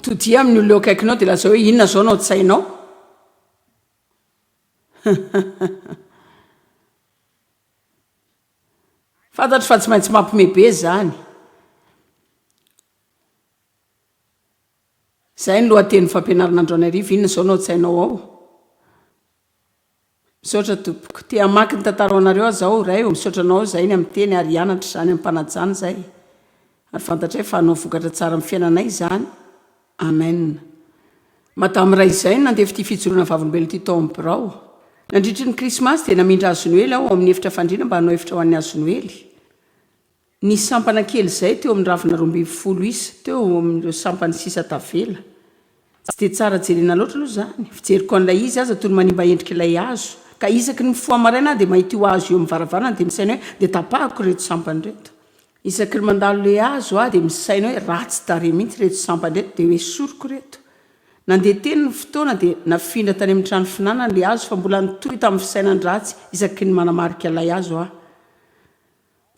todia amin'ny olona eo akaikinao dia lazao hoe inona zao anao tsainao fantatry fa tsy maintsy mampimebe zany zay ny lohateny fampianaran'andro anarivo inona zao anao tsainao ao misaotra tompoko tia amaky ny tantara anareo aho zao ray misaotra anao zay ny amin'ny teny ary ianatra zany amin'ny mpanajana zay ary fantatra hoe fa hanao vokatra tsara amin'ny fiainanay zany amen madamy ray izay nandefa ty fijoroana vavolombelona ty tao amin'ny birao nandritry ny krismasy dia namindra azonoely aho amin'ny efitra fandriana mba hanao efitra ho an'ny azonoely ny sampana kely zay teo amin'ny ravina 20 isa teo amin'ireo sampany sisa tavela tsy dia tsara jerena loatra aloha zany fijeriko an'ilay izy aza toy ny manimba endrika ilay azo ka isaky ny mifoa maraina dia mahity ho azo eo amin'ny varavarana dia misaina hoe dia tapahako reto sampany reto isaky ny mandalo le azo dia misaina hoe ratsy tare mihitsy reto sampany reto dia hoe soroko reto nandeha teny ny fotoana dia nafindra tany amin'ny trano finanana le azo fa mbola nitory tamin'ny fisainany ratsy isaky ny manamarika ilay azo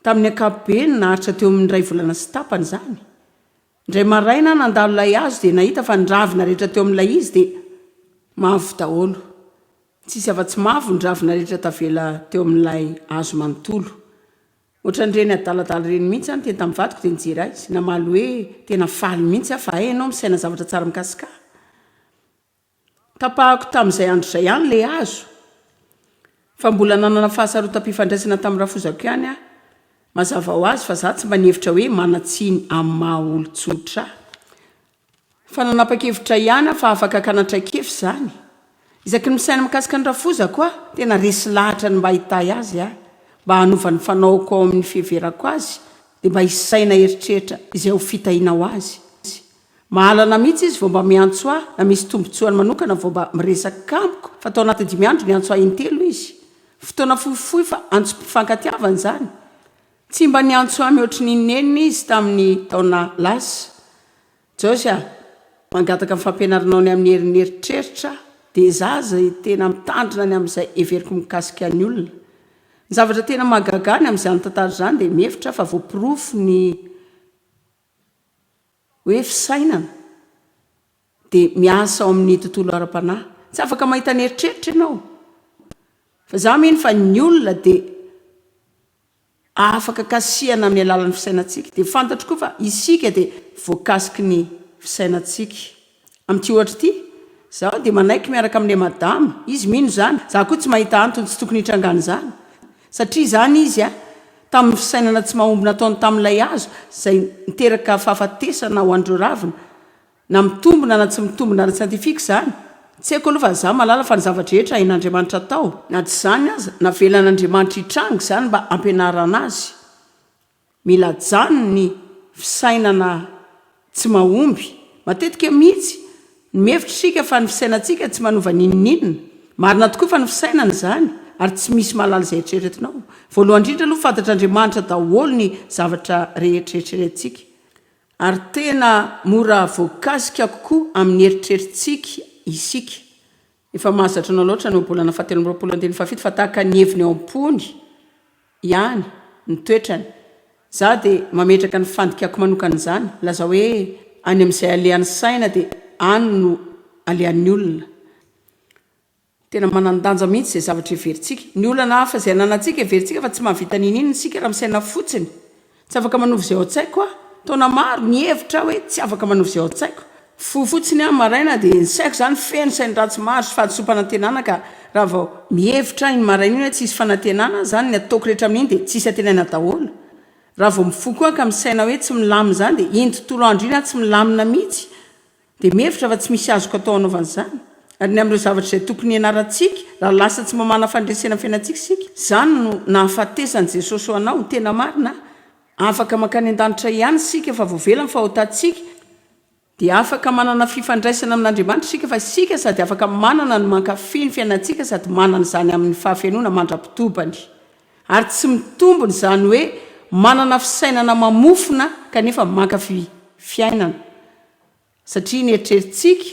tamin'ny ankapobeny naharitra teo amin'ny ray volana sy tapany zany indray maraina nandalo ilay azo dia nahita fa ndravina rehetra teo amin'ilay izy dia mavo daholo tsisy afa-tsy mavo ndravina rehetra tavela teo amin'ilay azo manontolo ohatran'ireny adaladala reny mihitsy any teny tamin'ny vadiko dia nijery azy namaly hoe tena faly mihitsy fa ianao misaina zavatra tsara mikasika tapahako tamin'izay andro izay ihany le azo fa mbola nanana fahasarotam-pifandraisana tamin'ny rafozako ihany mazava ho azy fa za tsy mba nihevitra hoe manatsiny amin'ny maha-olon-tsotra fa nanapa-kevitra ihany fa afaka kanatray-kefy zany isaky ny misaina mikasika ny rafozako tena resy lahatra ny mba hitay azy mba hanovany fanaoko ao amin'ny fiheverako azy dia mba hisaina eritreritra izay ho fitahinao azy mahalana mihitsy izy vao mba miantso na misy tombotsoany manokana vao mba miresaka amiko fa tao anaty 5 andro ny antso intelo izy fotoana fohifohy fa antsom-pifankatiavany zany tsy mba niantso mihoatry ninenina izy tamin'ny taona lasa Joyce mangataka amin'ny fampianaranao ny amin'ny herineritreritra dia zaza tena mitandrina ny amin'izay everiko mikasika ny olona ny zavatra tena mahagagany amin'izany tantara zany dia mihevitra fa voapirofo ny hoe fisainana dia miasa ao amin'ny tontolo ara-panahy tsy afaka mahita ny heritreritra ianao fa za mihiny fa ny olona dia afaka kasihana amin'ny alalan'ny fisainantsika dia fantatro koa fa isika dia voakasiky ny fisainantsika amin'ity ohatra ity zaho dia manaiky miaraka amin'ilay madama izy mino zany za koa tsy mahita antony tsy tokony hitrangany zany satria zany izy tamin'ny fisainana tsy mahombona ataony tamin'ilay azo zay niteraka fahafatesana ho andreo ravina na mitombona na tsy mitombona ara siantifika zany tsy haiko aloha fa za malala fa ny zavatra rehetra hain'Andriamanitra tao na tsy zany aza navelan'Andriamanitra hitrango zany mba ampianarana azy mila jano ny fisainana tsy mahomby matetika mihitsy ny mihevitra sika fa ny fisainantsika tsy manova ninoninona marina tokoa fa ny fisainana zany ary tsy misy malala izay eritreretinao voalohany indrindra aloha fantatr'Andriamanitra daholo ny zavatra rehetrarehetrarehetritsika ary tena mora voakasika kokoa amin'ny eritreretintsika isika efa mahazatra anao loatra no bolana 17 fa tahaka ny heviny ao am-pony ihany ny toetrany za dia mametraka ny fandikako manokana izany laza hoe any amin'izay alehan'ny saina dia any no alehan'ny olona tena manandanja mihitsy izay zavatra everitsika ny olana hafa izay nanantsika everitsika fa tsy mahavita ninino sika raha misaina fotsiny tsy afaka manovy izay ao an-tsaiko taona maro ny hevitra hoe tsy afaka manovy izay ao an-tsaiko fotsiny maraina dia ny saiko zany feno sainy ratsy maro sy fahadisom-panantenana ka raha vao mihevitra iny maraina iny hoe tsisy fanantenana zany ny ataoko rehetra amin'iny dia tsisy antenaina daholo raha vao mifoa koa ka misaina hoe tsy milamina zany dia iny tontolo andro iny tsy milamina mihitsy dia mihevitra fa tsy misy azoko atao anaovana zany ary ny amin'ireo zavatra izay tokony ianarantsika raha lasa tsy mamana fandresena fiainantsika sika zany no nahafatesany Jesosy ho anao tena marina afaka makany an-danitra ihany sika fa voavela ny fahotantsika dia afaka manana fifandraisana amin'Andriamanitra sika fa sika sady afaka manana ny mankafy ny fiainantsika sady manana izany amin'ny fahafenona mandra-pitobany ary tsy mitombony zany hoe manana fisainana mamofona kanefa mankafy fiainana satria ny eritreritsika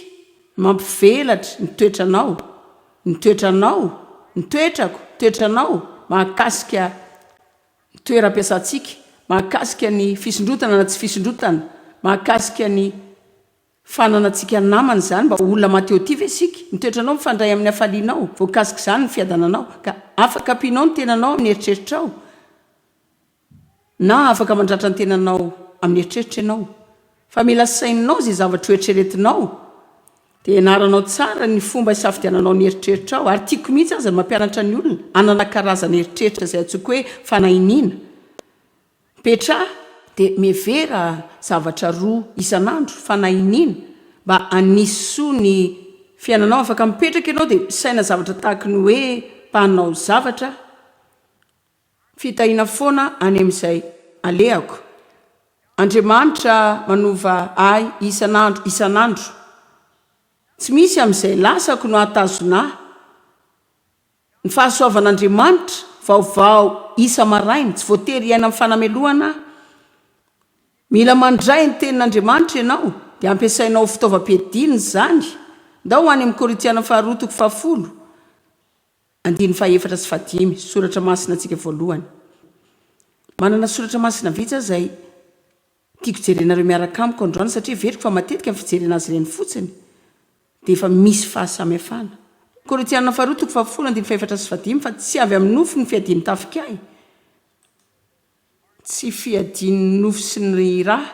mampivelatra ny toetranao ny toetranao mahakasika ny toeram-piasantsika mahakasika ny fisondrotana na tsy fisondrotana mahakasika ny fananantsika namany zany mba olona mateo ty ve sika mitoetranao mifandray amin'ny hafalianao voakasika zany ny fiadananao ka afaka ampianao ny tenanao amin'ny eritreritrao na afaka mandratra ny tenanao amin'ny eritreritra ianao fa mila saininao zay zavatra hoeritreretinao dia ianaranao tsara ny fomba isafidiananao ny eritreritrao ary tiako mihitsy aza ny mampianatra ny olona anana karazana eritreritra zay atsoiko hoe fanahinina petra dia mevera zavatra roa isan'andro fanahinina mba aniso ny fiainanao afaka mipetraka ianao dia saina zavatra tahaka ny hoe mpanao zavatra fitahina foana any amin'izay alehako Andriamanitra manova ay isan'andro tsy misy amin'izay lasako no atazona ny fahasoavan'Andriamanitra vaovao isa maraina tsy voatery iaina amin'ny fanameloana mila mandray ny tenin'Andriamanitra ianao dia ampiasainao fitaovam-piadina zany ndao ho any amin'ny Korintiana 2:10 2:7 sy 5 soratra masina antsika voalohany manana soratra masina vitsa zay tiako jerenareo miaraka amiko androany satria veriko fa matetika amin'ny fijerena azy ireny fotsiny dia efa misy fahasamihafana Korintiana 2:10 2:7 sy 5 fa tsy avy amin'ny nofo ny fiadiny tafikay tsy fiadiny nofo sy ny raha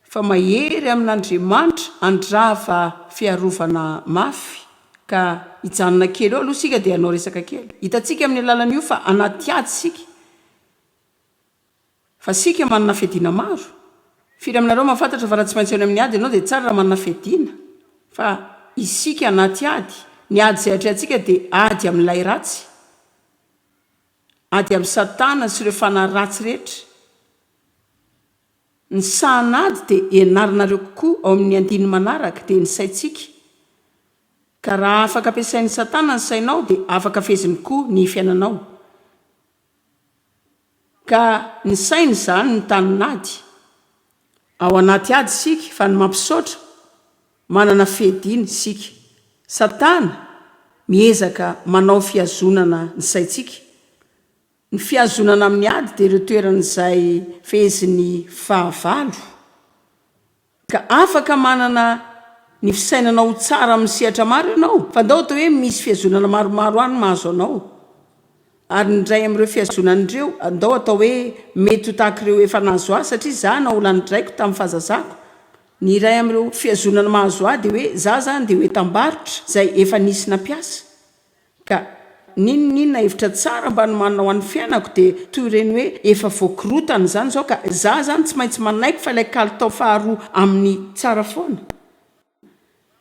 fa mahery amin'Andriamanitra andrava fiarovana mafy ka hijanona kely eo aloha sika dia anao resaka kely hitantsika amin'ny alalan'io fa anaty ady sika fa sika manana fiadina maro firy aminareo mahafantatra fa raha tsy maintsy eny amin'ny ady ianao dia tsara raha manana fiadina fa isika anaty ady ny ady izay atrehantsika dia ady amin'ilay ratsy ady amin'ny satana sy ireo fanahy ratsy rehetra ny sahan'ady dia ianarinareo kokoa ao amin'ny andiny manaraka dia ny saintsika ka raha afaka ampiasain'ny satana ny sainao dia afaka feziny koa ny fiainanao ka ny sainy zany ny tanin'ady ao anaty ady sika fa ny mampisaotra manana fiadina sika satana miezaka manao fiazonana ny saintsika ny fiazonana amin'ny ady dia ireo toeran'izay feheziny fahavalo ka afaka manana ny fisainanao tsara amin'ny sehatra maro ianao fa ndao atao hoe misy fiazonana maromaro any mahazo anao ary ndray amin'ireo fiazonan'ireo andao atao hoe mety ho tahaka ireo efa nahazo ahy satria za naolan'ndraiko tamin'ny fahazazako ny iray amin'ireo fiazonana mahazo ahy dia hoe za zany dia hoe tambarotra zay efa nisy nampiasa ka ninona hevitra tsara mba nomanina ho an'ny fiainako dia toy ireny hoe efa voakorotana zany zao ka za zany tsy maintsy manaiko fa ilay kalitao faharoa amin'ny tsara foana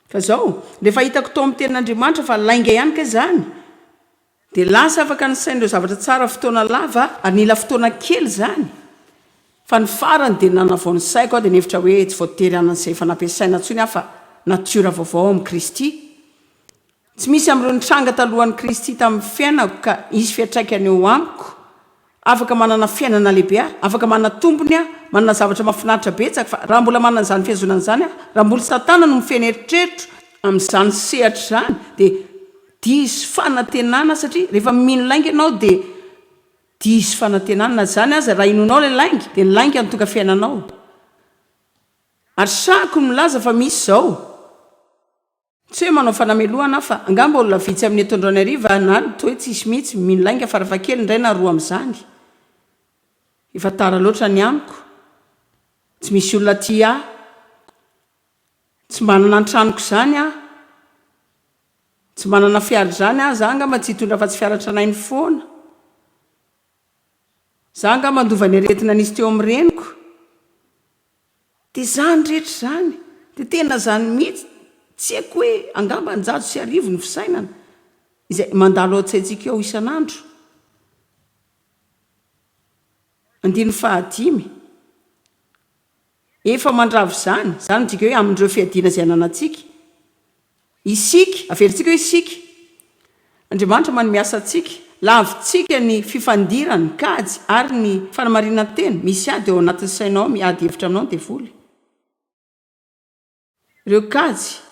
fa zao rehefa hitako tao amin'ny tenin'Andriamanitra fa lainga ihany ka zany dia lasa afaka ny sain'ireo zavatra tsara fotoana lava ary nila fotoana kely zany fa ny farany dia nanavao ny saiko aho dia nihevitra hoe tsy voatery anan'izay efa nampiasaina ntsony aho fa natiora vaovao amin'ny Kristy tsy misy amin'ireo nitranga talohan'ny Kristy tamin'ny fiainako ka isy fiatraikany eo amiko afaka manana fiainana lehibe aho afaka manana tombony aho manana zavatra mahafinaritra betsaka fa raha mbola manana izany fiazonana izany aho raha mbola satana no mifehy eritreritro amin'izany sehatra zany dia diso fanantenana satria rehefa mino lainga ianao dia diso fanantenana zany aza raha inonao ilay lainga dia ny lainga notonga fiainanao ary sako milaza fa misy zao tsy hoe manao fanamelohana fa angamba olona vitsy amin'ny etondroany ariva na toy hoe tsisy mihitsy mino lainga farafakely indray na roa amin'izany efa tara loatra ny amiko tsy misy olona ty ahy tsy manana antranoko zany aho tsy manana fiara zany aho za angamba tsy hitondra fa tsy fiaratranainy foana za angamba mandova ny aretina nisy teo amin'ny reniko dia zany rehetra zany dia tena zany mihitsy tsy haiko hoe angamba anjato sy arivo ny fisainana izay mandalo ao-tsaintsika eo isan'andro 5 efa mandravo zany ndrika hoe amin'ireo fiadina izay ananantsika isika averintsika hoe isika Andriamanitra manome asa antsika lavintsika ny fifandirany kajy ary ny fanamarinana tena misy ady eo anatin'ny sainao miady hevitra aminao dia voly ireo kajy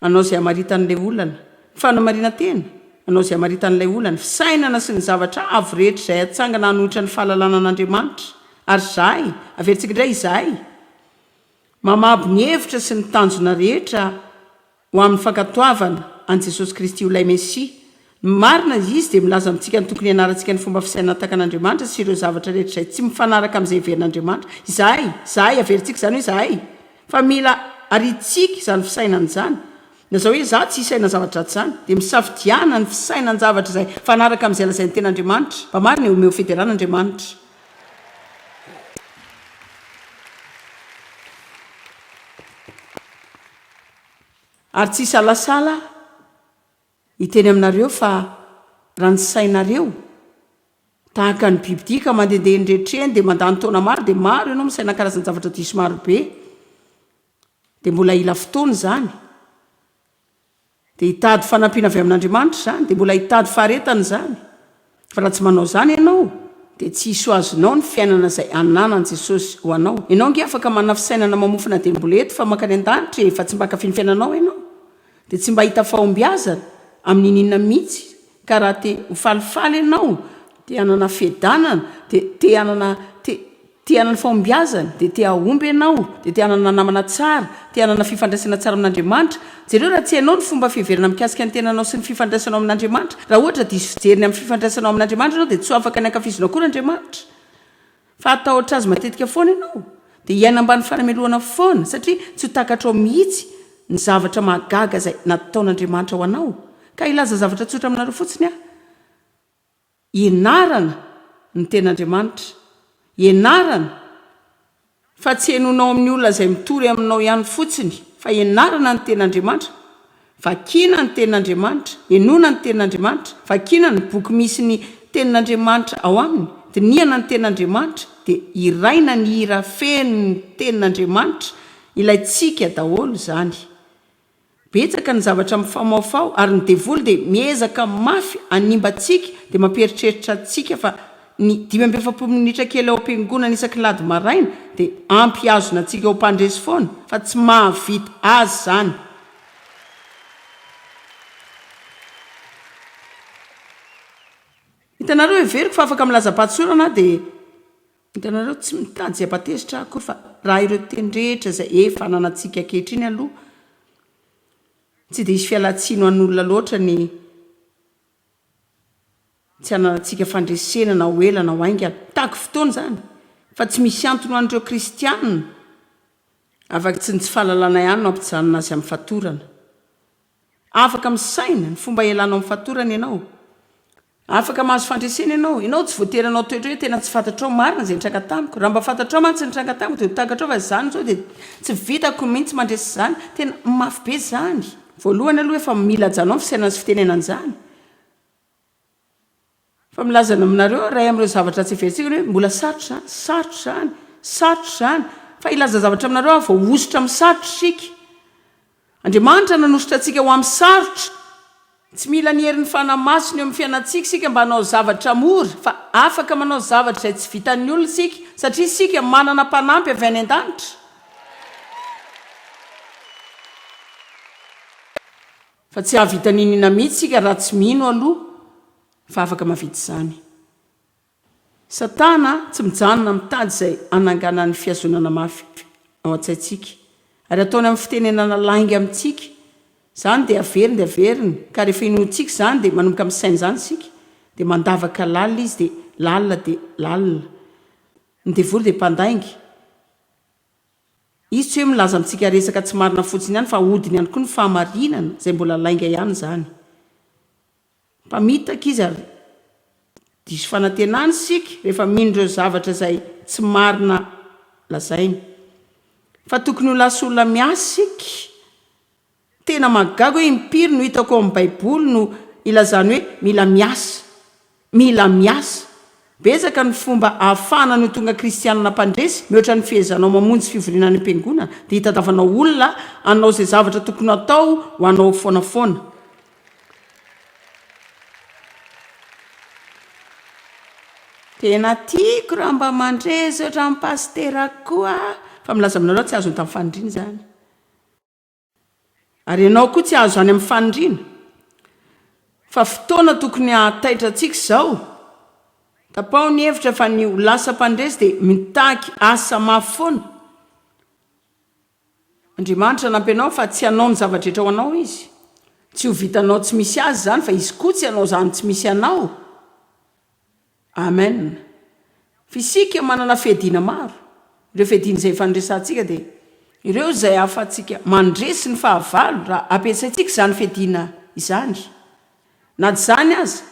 anao izay hamaritan'ilay olana fanamarina tena anao izay hamaritan'ilay olana fisainana sy ny zavatra avo rehetra izay atsangana hanohitra ny fahalalana an'Andriamanitra ary zahay averintsika indray izahay mamabo ny hevitra sy ny tanjona rehetra ho amin'ny fankatoavana an' jesosy kristy ho lay mesia marina izy dia milaza amintsika ny tokony ianarantsika ny fomba fisaina takan'andriamanitra sy ireo zavatra rehetra izay tsy mifanaraka amin'izay iverin'andriamanitra izahay averintsika izany hoe izahay fa mila aritsika izany fisainana izany na zao hoe za tsy hisaina zavatra zany dia misafidiana ny fisainan zavatra izay fanaraka amin'izay lazay ny ten'andriamanitra mba marina eo omeo federan'andriamanitra. Ary tsy salasala hiteny aminareo fa raha ny sainareo tahaka ny bibidika mandehandeha ny rehetreny dia mandany taona maro dia maro ianao misaina karazany zavatra diso maro be dia mbola ila fotoana izany dia hitady fanampiana avy amin'andriamanitra izany dia mbola hitady faharetana izany fa raha tsy manao izany ianao dia tsy hisy ho azonao ny fiainana izay ananan'i Jesosy ho anao. Ianao nge afaka manana fisainana mamofona tendromboleto fa makany an-danitra fa tsy mba hankafy ny fiainanao ianao dia tsy mba hita fahombiazana amin'ny inona mihitsy ka raha te ho falifaly ianao te hanana fiadanana dia te hanana fahombiazana dia te hahomby ianao dia te hanana namana tsara te hanana fifandraisana tsara amin'Andriamanitra jereo raha tsy hainao ny fomba fiheverana mikasika ny tenanao sy ny fifandraisanao amin'Andriamanitra raha ohatra diso fijeriny amin'ny fifandraisanao amin'Andriamanitra ianao dia tsy ho afaka ny ankafizina koa n'Andriamanitra fa atahotra azy matetika foana ianao dia hiaina ambany fanameloana foana satria tsy ho takatra ao mihitsy ny zavatra mahagaga izay nataon'Andriamanitra ho anao ka ilaza zavatra tsotra aminareo fotsiny ianarana ny ten'Andriamanitra ianarana fa tsy henonao amin'ny olona izay mitory aminao ihany fotsiny fa ianarana ny ten'Andriamanitra vakina ny ten'Andriamanitra enona ny ten'Andriamanitra vakina ny boky misy ny ten'Andriamanitra ao aminy diniana ny ten'Andriamanitra dia iraina ny hira feno ny ten'Andriamanitra ilayntsika daholo izany. Betsaka ny zavatra mifamaofao ary ny devoly dia miezaka mafy animbatsika dia mamperitreritra atsika fa ny 5 minitra kely ao am-piangonana isan-kilady maraina dia ampy azona antsika ao mpandresy foana fa tsy mahavita azy izany. Hitanareo everiko fa afaka milaza patsorana dia hitanareo tsy mitady zay ampatezitra akory fa raha ireo tendrehetra izay efa nanantsika ankehitriny aloha tsy dia isy fialatsino an'olona loatra ny tsy hananantsika fandresena na hoela na hoaingana taky fotoana izany fa tsy misy antony ho an'ireo kristianina afaka tsy ny tsy fahalalana ihany no ampijanona azy amin'ny fatorana afaka misaina ny fomba ialanao amin'ny fatorana ianao afaka mahazo fandresena ianao tsy voateranao toetra hoe tena tsy fantatrao marina izay nitranga tamiko raha mba fantatrao mantsy nitranga tamiko dia mitakatra fa izany zao dia tsy vitako mihitsy mandresy izany tena mafy be izany voalohany aloha efa mila janao fisainana sy fitenenana izany fa milazana aminareo ray amin'ireo zavatra tsy everitsika hoe mbola sarotra izany fa ilaza zavatra aminareo vao osotra amin'ny sarotra isika Andriamanitra nanositra antsika ho amin'ny sarotra tsy mila ny herin'ny fanamasiny eo amin'ny fiainantsika sika mba hanao zavatra mora fa afaka manao zavatra izay tsy vitan'ny olona sika satria sika manana mpanampy avy any an-danitra fa tsy ahavita ninina mihitsy sika raha tsy mino aloha fa afaka mavita izany. Satana tsy mijanona mitady izay anangana ny fiazonana mafy ao an-tsaintsika ary ataony amin'ny fitenenana lainga amintsika izany dia averiny ka rehefa inoantsika izany dia manomboka amin'ny saina izany sika dia mandavaka lalina izy dia lalina ny devoly dia mpandaingy izy tsy hoe milaza amintsika resaka tsy marina fotsiny ihany fa ahodiny ihany koa ny fahamarinana izay mbola lainga ihany izany mpamitaka izy ary diso fanantenana sika rehefa min'ireo zavatra izay tsy marina lazainy fa tokony ho lasa olona miasa sika tena magaga hoe impiry no hitako ao amin'ny baiboly no ilazany hoe mila miasa betsaka ny fomba ahafahana no tonga kristianina mpandresy mihoatra ny fihezanao mamonjy fivoriana ny am-piangonana dia hitadavanao olona anao izay zavatra tokony atao ho anao foanafoana. Tena tiako raha mba mandresy oatra amin'ny pastera koa fa milaza aminareo tsy azo ny tamin'ny fanindriana izany ary ianao koa tsy azo any amin'ny fanindriana fa fotoana tokony hahataitra antsika izao tapao ny hevitra fa ny ho lasa mpandresy dia mitaky asa mafy foana andriamanitra nampianao fa tsy anao ny zavatra ho anao izy, tsy ho vitanao tsy misy azy zany fa izy koa tsy anao zany tsy misy anao. Amen. Fisika manana fiadiana maro, ireo fiadiana izay fanresantsika dia ireo izay afatsika mandresy ny fahavalo raha ampiasaintsika zany fiadiana izany. Na tsy zany aza,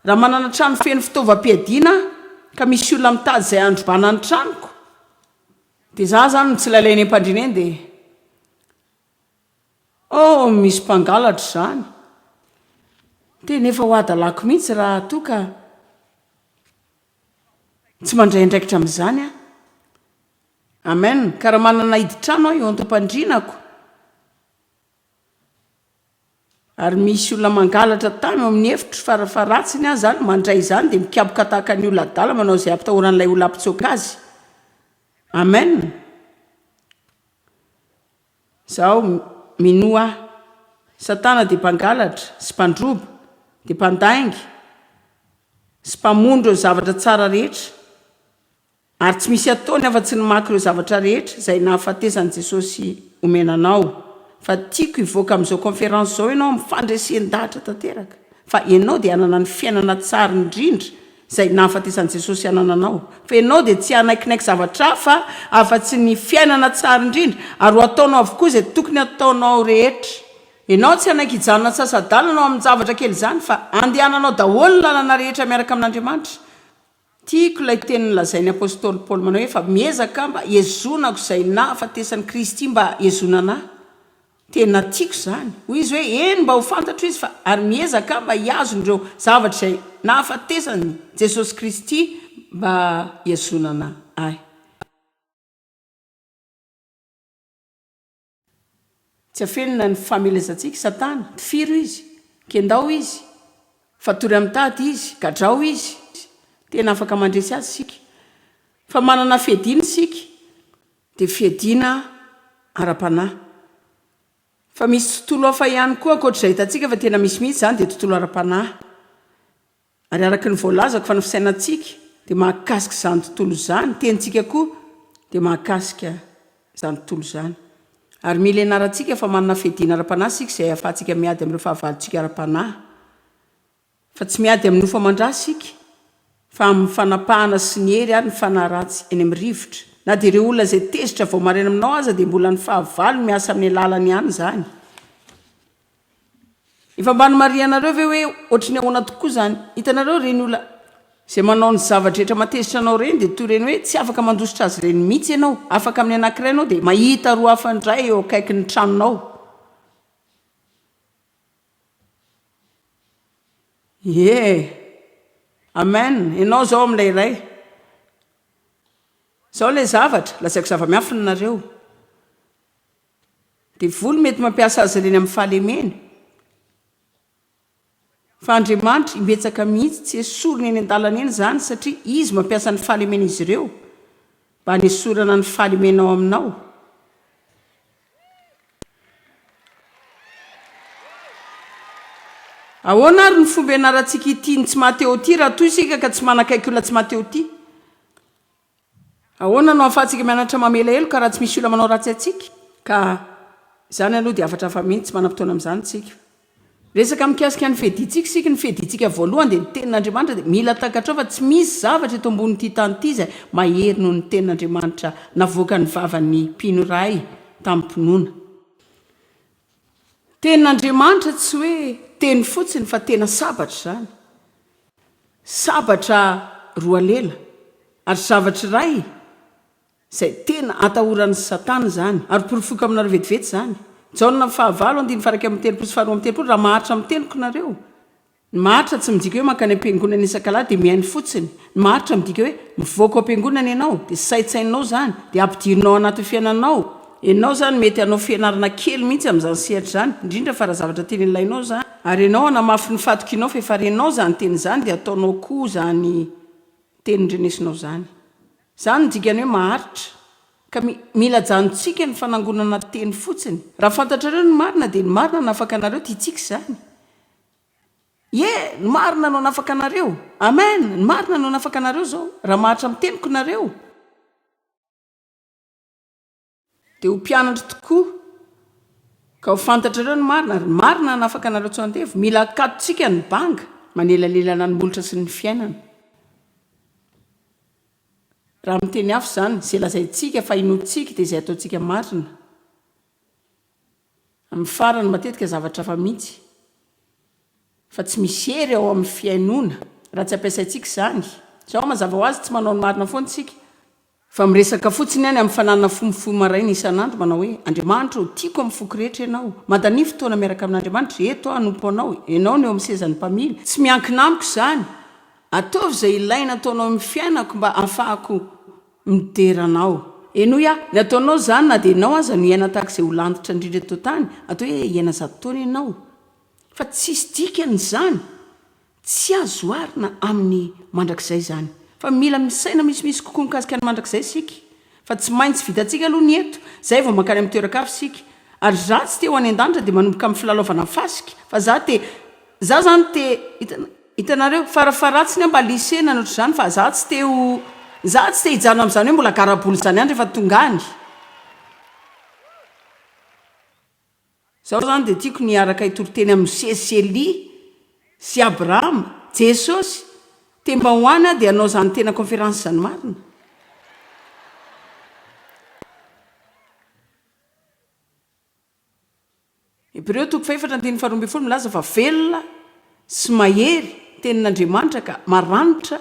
raha manana trano feno fitaovam-piadiana ka misy olona mitady izay androbana ny tranoko, dia za zany tsy lalainy am-pandriana eny dia misy mpangalatra zany. Dia nefa ho adalako mihitsy raha toka tsy mandray andraikitra amin'izany a. Amen. Ka raha manana hiditrano aho eo antom-pandrinako ary misy olona mangalatra tany amin'ny hevitro farafaratsiny aho zany mandray zany dia mikaboka tahaka ny olona adala manao izay ampitahoran'ilay olona ampitsoaka azy. Amen. Zaho minoa Satana dia mpangalatra sy mpandroba dia mpandaingy sy mpamondro ireo zavatra tsara rehetra, ary tsy misy ataony afa-tsy ny maky ireo zavatra rehetra izay nahafatesany Jesosy omenanao. Fa tiako hivoaka amin'izao conférence zao ianao mifandresen-dahatra tanteraka fa ianao dia hanana ny fiainana tsara indrindra izay nahafatesany Jesosy hanananao. Fa ianao dia tsy hanaikinaiky zavatra fa afa-tsy ny fiainana tsara indrindra, ary ho ataonao avokoa izay tokony ataonao rehetra. Ianao tsy hanaiky hijanona sasa-dalana amin'ny zavatra kely zany fa andehananao daholo ny lalana rehetra miaraka amin'Andriamanitra. Tiako ilay teny lazain'ny apôstôly Paoly manao hoe fa miezaka mba hiezonako izay nahafatesany Kristy mba hiezonanahy. Tena tiako zany. Hoy izy hoe eny mba ho fantatro izy fa ary miezaka mba hiazon'ireo zavatra izay nahafatesany Jesosy Kristy mba hiezonana ahy. Tsy afenina ny famelezantsika Satana, tifiro izy, kendao izy, fatory amin'ny tady izy, gadrao izy. Tena afaka mandresy azy sika. Fa manana fiadiana sika dia fiadiana ara-panahy. Fa misy tontolo hafa ihany koa ankoatr'izay hitantsika fa tena misy mihitsy zany dia tontolo ara-panahy. Ary araka ny voalazako fa ny fisainantsika dia mahakasika izany tontolo izany, tentsika koa dia mahakasika izany tontolo izany. Ary mila ianarantsika fa manana fiadiana ara-panahy sika izay ahafahantsika miady amin'ireo fahavalontsika ara-panahy. Fa tsy miady amin'ny nofamandrà sika, fa amin'ny fanapahana sy ny hery ary ny fanahy ratsy eny amin'ny rivotra. Na dia ireo olona izay tezitra vao maraina aminao aza dia mbola ny fahavalo miasa amin'ny lalany ihany zany. Efa mba ny marianareo ve hoe ohatry ny ahoana tokoa zany? Hitanareo reny olona izay manao ny zavatra rehetra matezitra anao reny dia toy reny hoe tsy afaka mandositra azy reny mihitsy ianao. Afaka amin'ny anankiray ianao dia mahita roa hafa indray eo akaiky ny tranonao. Amen. Ianao zao amin'ilay iray. Zao ilay zavatra, lazaiko zava-miafina nareo. Dia voly mety mampiasa azy ireny amin'ny fahalemena. Fa Andriamanitra imbetsaka mihitsy tsy esorina eny an-dalana eny zany satria izy mampiasa ny fahalemena izy ireo mba hanesorana ny fahalemenao aminao. Ahoana ary ny fomba ianarantsika ity ny tsy mahateo ty raha toy isika ka tsy manakaiky olona tsy mahateo ty? Ahoana no ahafahantsika mianatra mamela elo ka raha tsy misy olona manao ratsy atsika? Ka izany aloha dia afatra hafa mihitsy manam-potoana amin'izany tsika. Resaka mikasika ny fedintsika sika, ny fedintsika voalohany dia ny tenin'Andriamanitra dia mila takatrao fa tsy misy zavatra eto ambonin'ity tany ity izay mahery noho ny tenin'Andriamanitra navoaka ny vavan'ny mpino iray tamin'ny mpinoana. Tenin'Andriamanitra tsy hoe teny fotsiny fa tena sabatra zany. Sabatra roa lela ary zavatra iray izay tena atahoran'ny Satana zany ary porofoka aminareo vetivety zany. Jaona fahavalo andiny faraka amin'ny telopolo sy faharoa amin'ny telopolo raha maharitra amin'ny teniko nareo. Ny maharitra tsy midika hoe mankany am-piangonana isakalahy dia mihaino fotsiny. Ny maharitra midika hoe mivoaka am-piangonana ianao dia saitsainao zany dia ampidirinao anaty fiainanao. Ianao zany mety hanao fianarana kely mihitsy amin'izany sehatra zany, indrindra fa raha zavatra teny ilainao zany. Ary ianao hanamafy ny fatokinao fa efa renao zany teny zany dia ataonao koa zany teny ndrenesinao zany. Zany ny dikany hoe maharitra. Ka mila janontsika ny fanangonana teny fotsiny. Raha fantatrareo ny marina dia ny marina no afaka anareo tiatsika zany. Ny marina no nafaka anareo. Amen. Ny marina no nafaka anareo zao. Raha maharitra amin'ny teniko nareo. dia ho mpianatra tokoa ka ho fantatra ireo ny marina ary marina na afaka nareo tsoandevo mila akatotsika ny banga manelalelana ny molotra sy ny fiainana raha miteny afo izany izay lazaintsika fa inotsika dia izay ataontsika marina amin'ny farany matetika zavatra fa mihitsy fa tsy misy hery ao amin'ny fiainona raha tsy ampiasaintsika izany zao mazava ho azy tsy manao ny marina foana tsika fa miresaka fotsiny any amin'ny fananana fomofo maraina isan'andro manao hoe andriamanitra tiako amin'ny foko rehetra ianao mandany fotoana miaraka amin'andriamanitra eto anompo anao ianao ny eo amin'ny sezan'ny mpamily tsy miankina amiko izany ataovy izay ilaina ataonao amin'ny fiainako mba ahafahako mideranao enoa ny ataonao izany na dia ianao aza no iaina tahaka izay ho lantitra indrindra eto tany atao hoe iaina zato taona ianao fa tsisy dikany izany tsy azo arina amin'ny mandrakizay izany fa mila misaina misimisy kokoa mikasika ny mandrakizay sika fa tsy maintsy vitantsika aloha ny eto zay vao mankany amin'ny toerakafo sika ary za tsy te ho any an-danitra dia manomboka amin'ny filalaovana fasika fa za zany te hitanareo farafaratsiny mba lisena noatra izany fa za tsy te hijano amin'izany hoe mbola karaboly izany any rehefa tongany zao zany dia tiako niaraka hitoroteny amin'ny seseli sy abrahama jesosy temba hoany a dia anao zany tena conférence zany marina Hébreu 4:12 milaza fa velona sy mahery tenin'Andriamanitra ka maranitra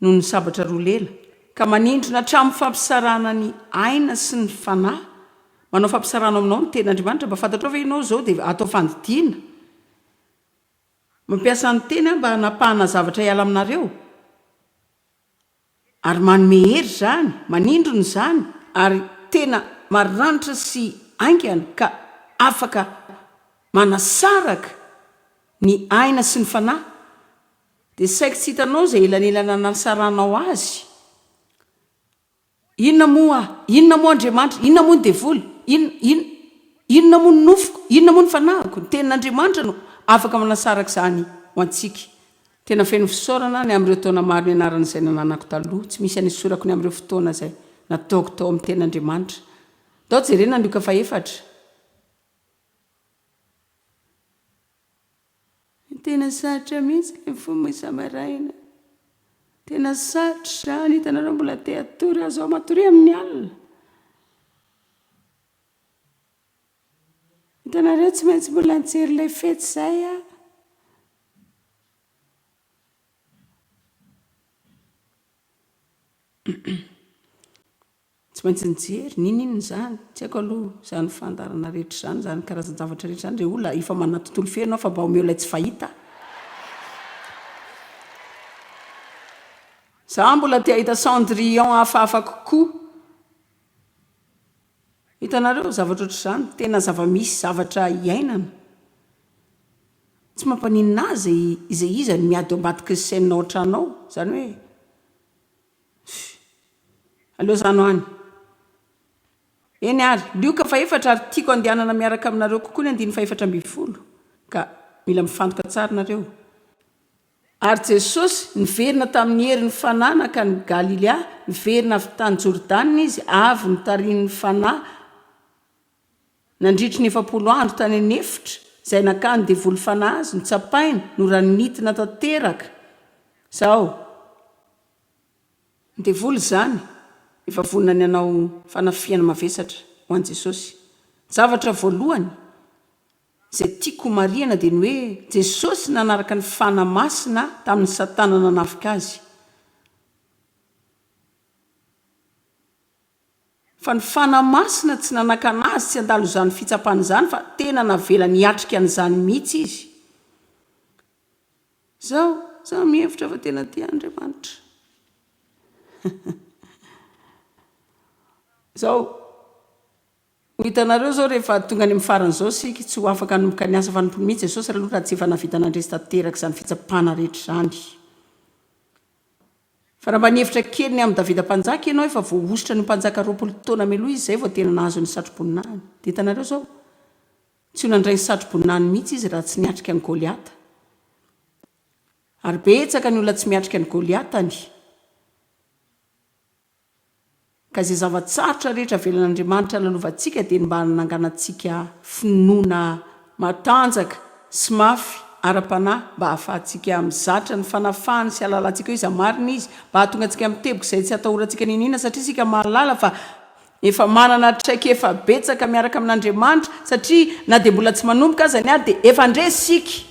noho ny sabatra roa lela ka manindrona hatramin'ny fampisarana ny aina sy ny fanahy manao fampisarana aminao ny tenin'Andriamanitra mba fantatrao fa ianao zao dia atao fandidiana mampiasa ny teny mba hanapahana zavatra hiala aminareo ary manome hery izany manindrona izany ary tena maranitra sy aingana ka afaka manasaraka ny aina sy ny fanahy dia saika tsy hitanao izay elanelana nasaranao azy inona moa Andriamanitra inona moa ny devoly inona moa ny nofoko inona moa ny fanahiko ny tenin'Andriamanitra no afaka manasaraka izany ho antsika tena feno fisaorana ny amin'ireo taona maro ny anarana izay nananako taloha tsy misy any sorako ny amin'ireo fotoana izay nataoko tao amin'ny tenin'Andriamanitra tao jerena andrioka fa efatra tena sarotra mihitsy ny fomba isa-maraina tena sarotra izany hitanareo mbola te atory azo matory amin'ny alina hitanareo tsy maintsy mbola nijery ilay fety izay a tsy maintsy nijery ninina izany tsy haiko aloha izany fandarana rehetra izany izany karazan-javatra rehetra izany re olona efa manana tontolo fenao fa mba omeo ilay tsy fahita za mbola te ahita cendrillon hafahafa kokoa hitanareo zavatra oatra izany tena zava-misy zavatra iainana tsy mampaninina azy izay izy ny miady ambadika sainao an-tranao izany hoe aleo zano any eny ary lioka fa efatra ary tiako andehanana miaraka aminareo kokoa ny 9:20 ka mila mifantoka tsara nareo ary Jesosy niverina tamin'ny heri ny fanahy ka ny Galilea niverina avy tany Jordana izy avy nitariny ny fanahy nandritry ny 70 andro tany anefitra izay nakany devoly fanahy azy notsapaina no ranitina tanteraka zao ny devoly izany efa vonina ny anao fanafiana mavesatra ho an' Jesosy zavatra voalohany izay tiako mariana dia ny hoe Jesosy nanaraka ny fanamasina tamin'ny Satana nanafika azy fa ny fanamasina tsy nanakana azy tsy andalo izany fitsapana izany fa tena navela niatrika an'izany mihitsy izy zao mihevitra fa tena tia Andriamanitra zao hitanareo zao rehefa tonga any amin'ny farany zao sika tsy ho afaka hanomboka ny asa fanompony mihitsy Jesosy raha loatra tsy efa navita nandresy tanteraka izany fitsapana rehetra izany fa raha mba nihevitra kely ny amin'ny Davida mpanjaka ianao efa voahositra ny mpanjaka 20 taona meloha izy zay vao tena nahazo ny satroboninany dia hitanareo zao tsy ho nandray ny satroboninany mihitsy izy raha tsy niatrika ny Goliata ary betsaka ny olona tsy miatrika ny Goliatany ka zay zavatsarotra rehetra velan'andriamanitra lanovantsika dia mba nanganantsika finoana matanjaka sy mafy ara-panahy mba hahafahantsika mizatra ny fanafahany sy alalantsika hoe iza marina izy mba hahatonga antsika miteboka izay tsy hatahorantsika ninina satria sika mahalala fa efa manana traika efa betsaka miaraka amin'andriamanitra satria na dia mbola tsy manomboka azany ary dia efa ndresika